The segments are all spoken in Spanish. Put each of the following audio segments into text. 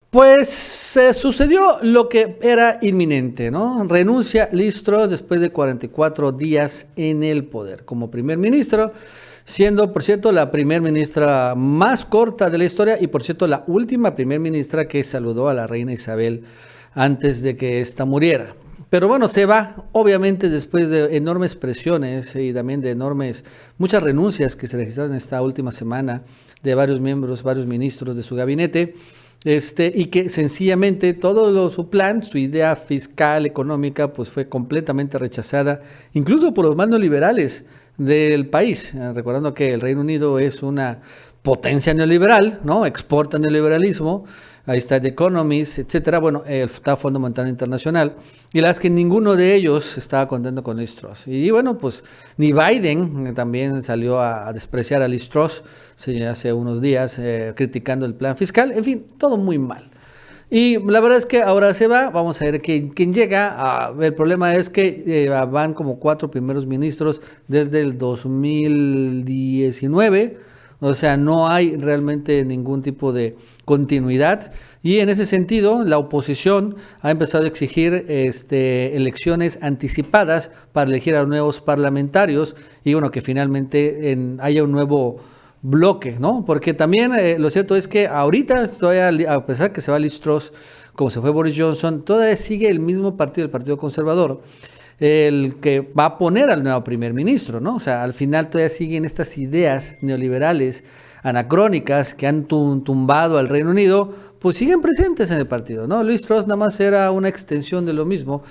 Pues se sucedió lo que era inminente, ¿no? Renuncia Liz Truss después de 44 días en el poder como primer ministro, siendo, por cierto, la primer ministra más corta de la historia y, por cierto, la última primer ministra que saludó a la reina Isabel antes de que ésta muriera. Pero bueno, se va, obviamente, después de enormes presiones y también de muchas renuncias que se registraron esta última semana de varios miembros, varios ministros de su gabinete. Y que sencillamente su plan, su idea fiscal, económica, pues fue completamente rechazada, incluso por los más neoliberales del país. Recordando que el Reino Unido es una potencia neoliberal, ¿no? Exporta neoliberalismo. Ahí está The Economist, etcétera. Bueno, está Fondo Monetario Internacional. Y la verdad es que ninguno de ellos estaba contento con Liz Truss. Y bueno, pues ni Biden también salió a despreciar a Liz Truss hace unos días, criticando el plan fiscal. En fin, todo muy mal. Y la verdad es que ahora se va, vamos a ver quién llega. El problema es que van como 4 primeros ministros desde el 2019. O sea, no hay realmente ningún tipo de continuidad y en ese sentido la oposición ha empezado a exigir elecciones anticipadas para elegir a nuevos parlamentarios y bueno, que finalmente haya un nuevo bloque, ¿no? Porque también lo cierto es que ahorita, a pesar que se va Liz Truss, como se fue Boris Johnson, todavía sigue el mismo partido, el Partido Conservador, el que va a poner al nuevo primer ministro, ¿no? O sea, al final todavía siguen estas ideas neoliberales, anacrónicas, que han tumbado al Reino Unido, pues siguen presentes en el partido, ¿no? Liz Truss nada más era una extensión de lo mismo.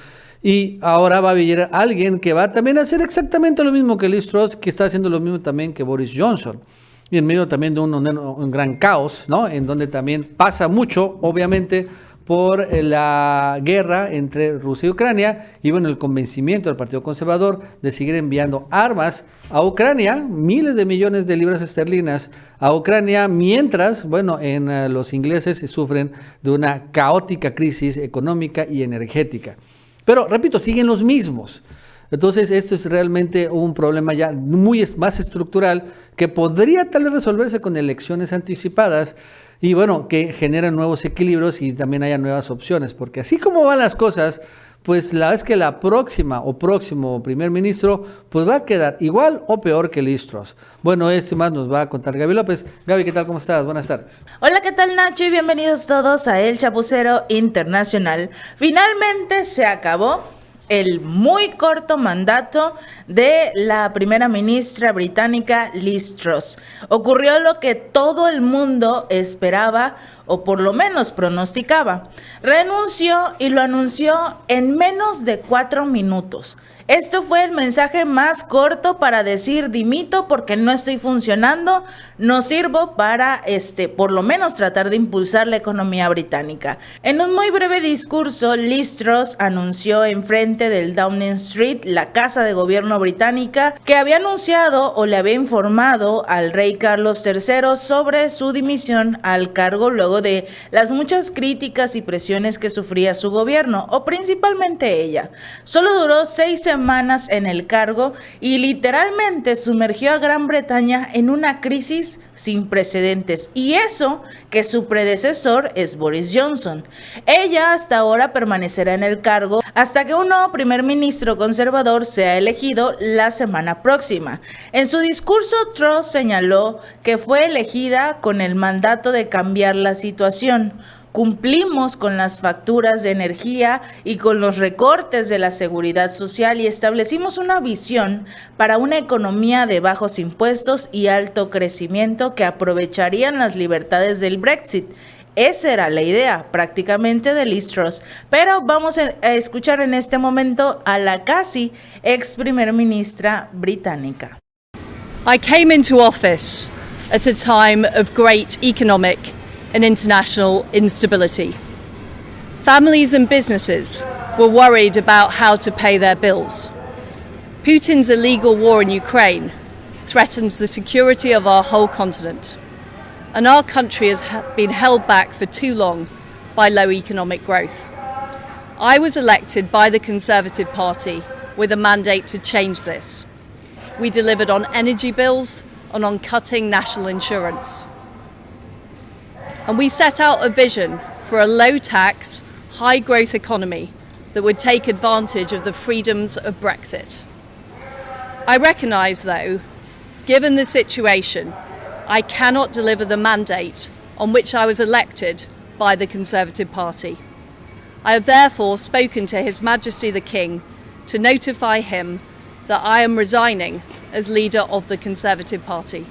Y ahora va a venir alguien que va también a hacer exactamente lo mismo que Liz Truss, que está haciendo lo mismo también que Boris Johnson. Y en medio también de un gran caos, ¿no? En donde también pasa mucho, obviamente, por la guerra entre Rusia y Ucrania y bueno, el convencimiento del Partido Conservador de seguir enviando armas a Ucrania, miles de millones de libras esterlinas a Ucrania, mientras, bueno, los ingleses sufren de una caótica crisis económica y energética. Pero, repito, siguen los mismos. Entonces, esto es realmente un problema ya más estructural que podría tal vez resolverse con elecciones anticipadas y bueno, que generan nuevos equilibrios y también haya nuevas opciones, porque así como van las cosas, pues la verdad es que la próxima o próximo primer ministro pues va a quedar igual o peor que Liz Truss. Bueno, más nos va a contar Gaby López. Gaby, ¿qué tal? ¿Cómo estás? Buenas tardes. Hola, ¿qué tal, Nacho? Y bienvenidos todos a El Chapucero Internacional. Finalmente se acabó el muy corto mandato de la primera ministra británica Liz Truss. Ocurrió lo que todo el mundo esperaba o por lo menos pronosticaba. Renunció y lo anunció en menos de 4 minutos. Esto fue el mensaje más corto para decir dimito porque no estoy funcionando, no sirvo para por lo menos tratar de impulsar la economía británica. En un muy breve discurso, Liz Truss anunció enfrente del Downing Street, la casa de gobierno británica, que había anunciado o le había informado al rey Carlos III sobre su dimisión al cargo luego de las muchas críticas y presiones que sufría su gobierno, o principalmente ella. Solo duró 6 semanas en el cargo y literalmente sumergió a Gran Bretaña en una crisis sin precedentes, y eso que su predecesor es Boris Johnson. Ella hasta ahora permanecerá en el cargo hasta que un nuevo primer ministro conservador sea elegido la semana próxima. En su discurso, Truss señaló que fue elegida con el mandato de cambiar la situación. Cumplimos con las facturas de energía y con los recortes de la seguridad social y establecimos una visión para una economía de bajos impuestos y alto crecimiento que aprovecharían las libertades del Brexit. Esa era la idea prácticamente de Liz Truss, pero vamos a escuchar en este momento a la casi ex primer ministra británica. I came into office at a time of great economic and international instability. Families and businesses were worried about how to pay their bills. Putin's illegal war in Ukraine threatens the security of our whole continent, and our country has been held back for too long by low economic growth. I was elected by the Conservative Party with a mandate to change this. We delivered on energy bills and on cutting national insurance. And we set out a vision for a low-tax, high-growth economy that would take advantage of the freedoms of Brexit. I recognise, though, given the situation, I cannot deliver the mandate on which I was elected by the Conservative Party. I have therefore spoken to His Majesty the King to notify him that I am resigning as leader of the Conservative Party.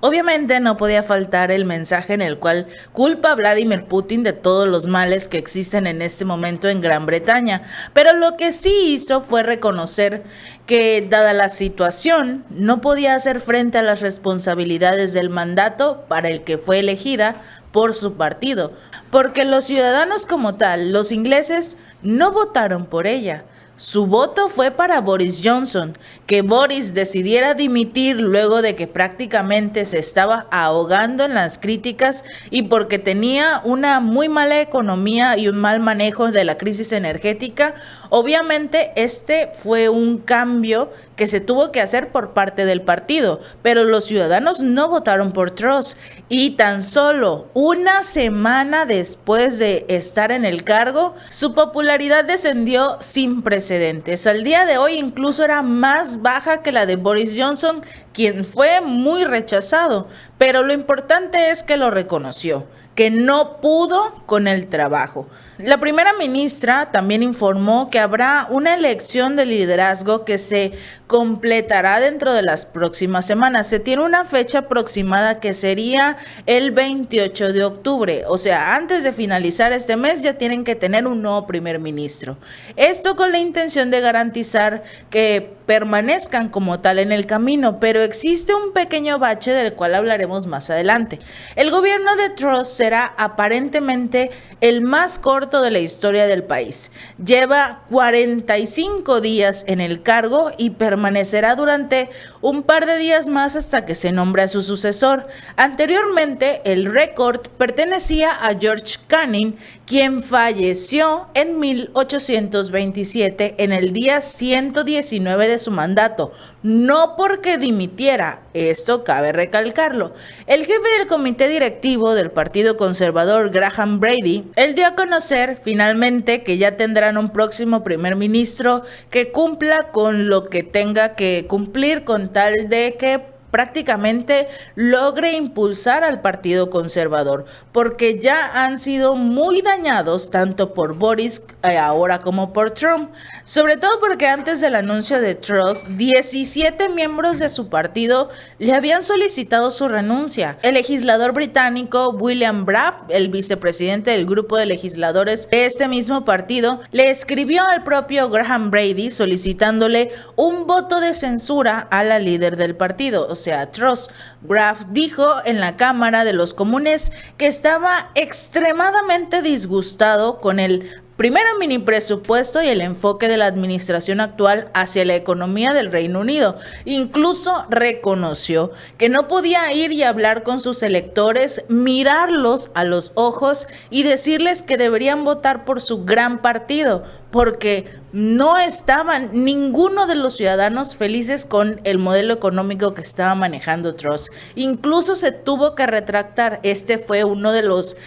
Obviamente no podía faltar el mensaje en el cual culpa a Vladimir Putin de todos los males que existen en este momento en Gran Bretaña, pero lo que sí hizo fue reconocer que, dada la situación, no podía hacer frente a las responsabilidades del mandato para el que fue elegida por su partido, porque los ciudadanos como tal, los ingleses, no votaron por ella. Su voto fue para Boris Johnson, que Boris decidiera dimitir luego de que prácticamente se estaba ahogando en las críticas y porque tenía una muy mala economía y un mal manejo de la crisis energética. Obviamente este fue un cambio que se tuvo que hacer por parte del partido, pero los ciudadanos no votaron por Truss y tan solo una semana después de estar en el cargo, su popularidad descendió sin precedentes. Al día de hoy incluso era más baja que la de Boris Johnson, quien fue muy rechazado, pero lo importante es que lo reconoció, que no pudo con el trabajo. La primera ministra también informó que habrá una elección de liderazgo que se completará dentro de las próximas semanas. Se tiene una fecha aproximada que sería el 28 de octubre, o sea, antes de finalizar este mes ya tienen que tener un nuevo primer ministro. Esto con la intención de garantizar que permanezcan como tal en el camino, pero existe un pequeño bache del cual hablaremos más adelante. El gobierno de Truss será aparentemente el más corto de la historia del país. Lleva 45 días en el cargo y permanecerá durante un par de días más hasta que se nombre a su sucesor. Anteriormente, el récord pertenecía a George Canning, quien falleció en 1827 en el día 119 de su mandato, no porque dimitiera, esto cabe recalcarlo. El jefe del comité directivo del Partido Conservador, Graham Brady, él dio a conocer finalmente que ya tendrán un próximo primer ministro que cumpla con lo que tenga que cumplir con tal de que prácticamente logre impulsar al Partido Conservador, porque ya han sido muy dañados tanto por Boris ahora como por Trump, sobre todo porque antes del anuncio de Truss, 17 miembros de su partido le habían solicitado su renuncia. El legislador británico William Braff, el vicepresidente del grupo de legisladores de este mismo partido, le escribió al propio Graham Brady solicitándole un voto de censura a la líder del partido, o sea, Truss. Braff dijo en la Cámara de los Comunes que estaba extremadamente disgustado con el primero mini presupuesto y el enfoque de la administración actual hacia la economía del Reino Unido. Incluso reconoció que no podía ir y hablar con sus electores, mirarlos a los ojos y decirles que deberían votar por su gran partido, porque no estaban ninguno de los ciudadanos felices con el modelo económico que estaba manejando Truss. Incluso se tuvo que retractar. Este fue uno de los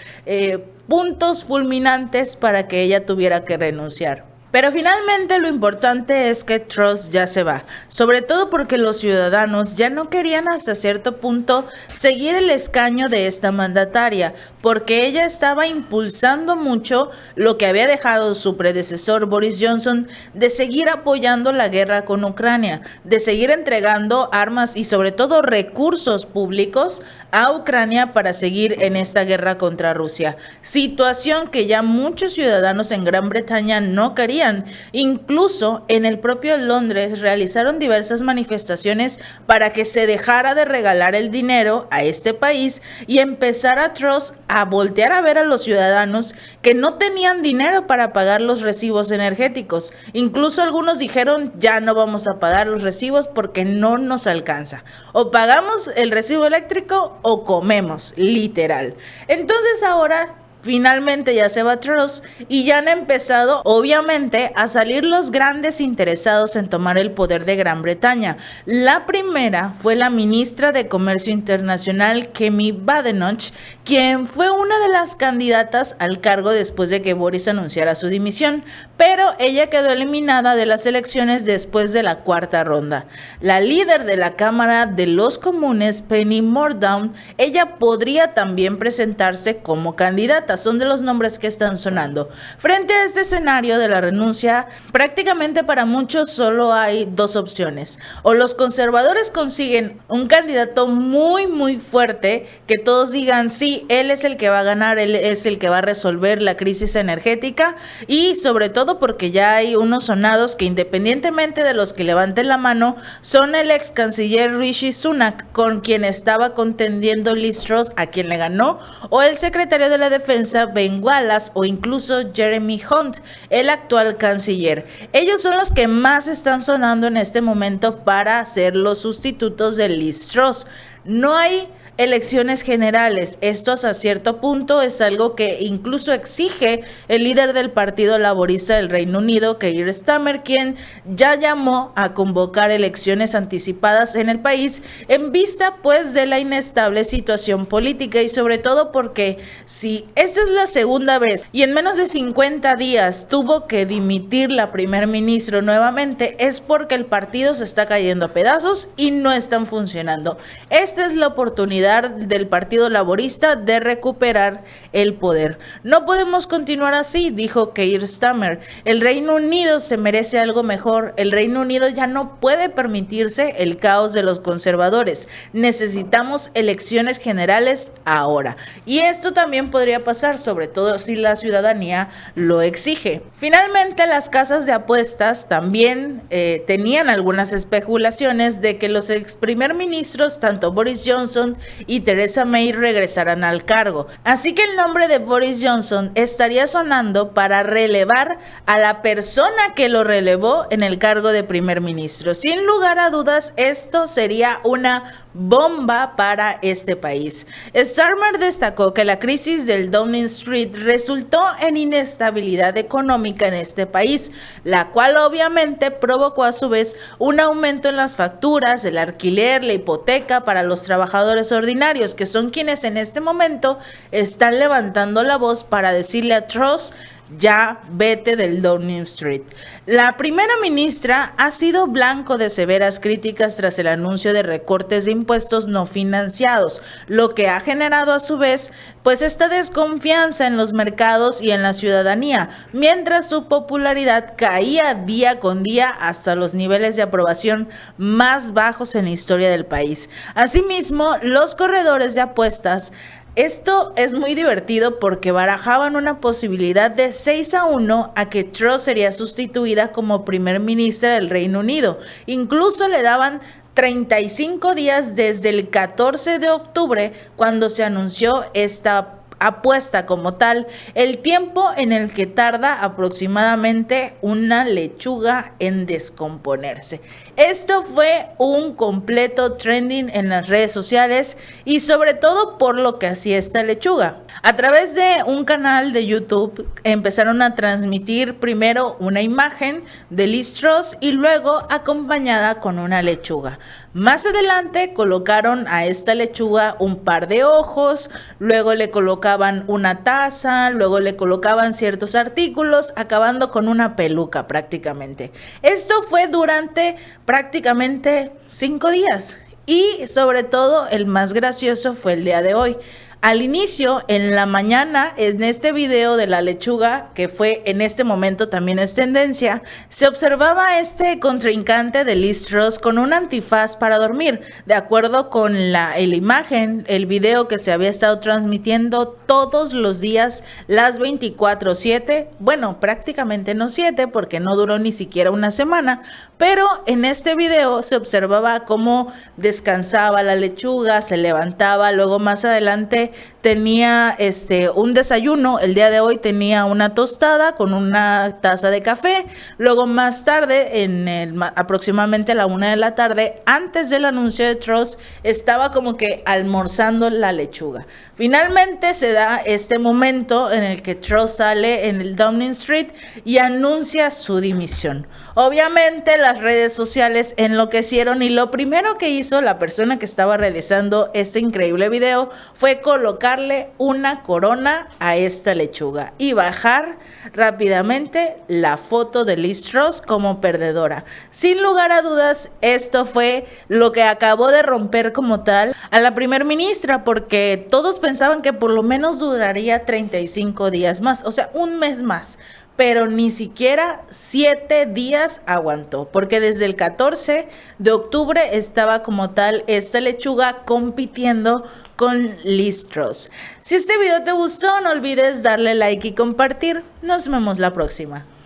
puntos fulminantes para que ella tuviera que renunciar. Pero finalmente lo importante es que Truss ya se va, sobre todo porque los ciudadanos ya no querían hasta cierto punto seguir el escaño de esta mandataria, porque ella estaba impulsando mucho lo que había dejado su predecesor Boris Johnson de seguir apoyando la guerra con Ucrania, de seguir entregando armas y sobre todo recursos públicos a Ucrania para seguir en esta guerra contra Rusia, situación que ya muchos ciudadanos en Gran Bretaña no querían. Incluso en el propio Londres realizaron diversas manifestaciones para que se dejara de regalar el dinero a este país y empezara Truss a voltear a ver a los ciudadanos que no tenían dinero para pagar los recibos energéticos. Incluso algunos dijeron: ya no vamos a pagar los recibos porque no nos alcanza. O pagamos el recibo eléctrico o comemos, literal. Entonces ahora Finalmente ya se va Truss y ya han empezado obviamente a salir los grandes interesados en tomar el poder de Gran Bretaña. La primera fue la ministra de Comercio Internacional Kemi Badenoch, quien fue una de las candidatas al cargo después de que Boris anunciara su dimisión, pero ella quedó eliminada de las elecciones después de la cuarta ronda. La líder de la Cámara de los Comunes, Penny Mordaunt, ella podría también presentarse como candidata. Son de los nombres que están sonando. Frente a este escenario de la renuncia, prácticamente para muchos solo hay dos opciones. O los conservadores consiguen un candidato muy fuerte, que todos digan sí, él es el que va a ganar, él es el que va a resolver la crisis energética, y sobre todo porque ya hay unos sonados que independientemente de los que levanten la mano, son el ex canciller Rishi Sunak, con quien estaba contendiendo Liz Truss, a quien le ganó, o el secretario de la Defensa Ben Wallace, o incluso Jeremy Hunt, el actual canciller. Ellos son los que más están sonando en este momento para ser los sustitutos de Liz Truss. No hay elecciones generales. Esto hasta cierto punto es algo que incluso exige el líder del Partido Laborista del Reino Unido, Keir Starmer, quien ya llamó a convocar elecciones anticipadas en el país en vista pues de la inestable situación política, y sobre todo porque si esta es la segunda vez y en menos de 50 días tuvo que dimitir la primer ministro nuevamente, es porque el partido se está cayendo a pedazos y no están funcionando. Esta es la oportunidad del Partido Laborista de recuperar el poder. No podemos continuar así, dijo Keir Starmer. El Reino Unido se merece algo mejor. El Reino Unido ya no puede permitirse el caos de los conservadores. Necesitamos elecciones generales ahora. Y esto también podría pasar, sobre todo si la ciudadanía lo exige. Finalmente, las casas de apuestas también tenían algunas especulaciones de que los ex primer ministros, tanto Boris Johnson y Theresa May, regresarán al cargo. Así que el nombre de Boris Johnson estaría sonando para relevar a la persona que lo relevó en el cargo de primer ministro. Sin lugar a dudas, esto sería una bomba para este país. Starmer destacó que la crisis del Downing Street resultó en inestabilidad económica en este país, la cual obviamente provocó a su vez un aumento en las facturas, el alquiler, la hipoteca para los trabajadores ordinarios, que son quienes en este momento están levantando la voz para decirle a Truss: ya vete del Downing Street. La primera ministra ha sido blanco de severas críticas tras el anuncio de recortes de impuestos no financiados, lo que ha generado a su vez pues esta desconfianza en los mercados y en la ciudadanía, mientras su popularidad caía día con día hasta los niveles de aprobación más bajos en la historia del país. Asimismo, los corredores de apuestas, esto es muy divertido porque barajaban una posibilidad de 6-1 a que Truss sería sustituida como primer ministra del Reino Unido. Incluso le daban 35 días desde el 14 de octubre, cuando se anunció esta apuesta como tal, el tiempo en el que tarda aproximadamente una lechuga en descomponerse. Esto fue un completo trending en las redes sociales, y sobre todo por lo que hacía esta lechuga. A través de un canal de YouTube empezaron a transmitir primero una imagen de Liz Truss y luego acompañada con una lechuga. Más adelante colocaron a esta lechuga un par de ojos, luego le colocaban una taza, luego le colocaban ciertos artículos, acabando con una peluca prácticamente. Esto fue durante prácticamente 5 días, y sobre todo el más gracioso fue el día de hoy. Al inicio, en la mañana, en este video de la lechuga, que fue en este momento también es tendencia, se observaba a este contrincante de Liz Truss con un antifaz para dormir. De acuerdo con la imagen, el video que se había estado transmitiendo todos los días, las 24/7, bueno, prácticamente no 7 porque no duró ni siquiera una semana, pero en este video se observaba cómo descansaba la lechuga, se levantaba, luego más adelante tenía un desayuno, el día de hoy tenía una tostada con una taza de café, luego más tarde, aproximadamente a la 1 de la tarde, antes del anuncio de Truss, estaba como que almorzando la lechuga. Finalmente se da este momento en el que Truss sale en el Downing Street y anuncia su dimisión. Obviamente las redes sociales enloquecieron y lo primero que hizo la persona que estaba realizando este increíble video fue colocarle una corona a esta lechuga y bajar rápidamente la foto de Liz Truss como perdedora. Sin lugar a dudas, esto fue lo que acabó de romper como tal a la primer ministra, porque todos pensaban que por lo menos duraría 35 días más, o sea, un mes más. Pero ni siquiera 7 días aguantó, porque desde el 14 de octubre estaba como tal esta lechuga compitiendo con Liz Truss. Si este video te gustó, no olvides darle like y compartir. Nos vemos la próxima.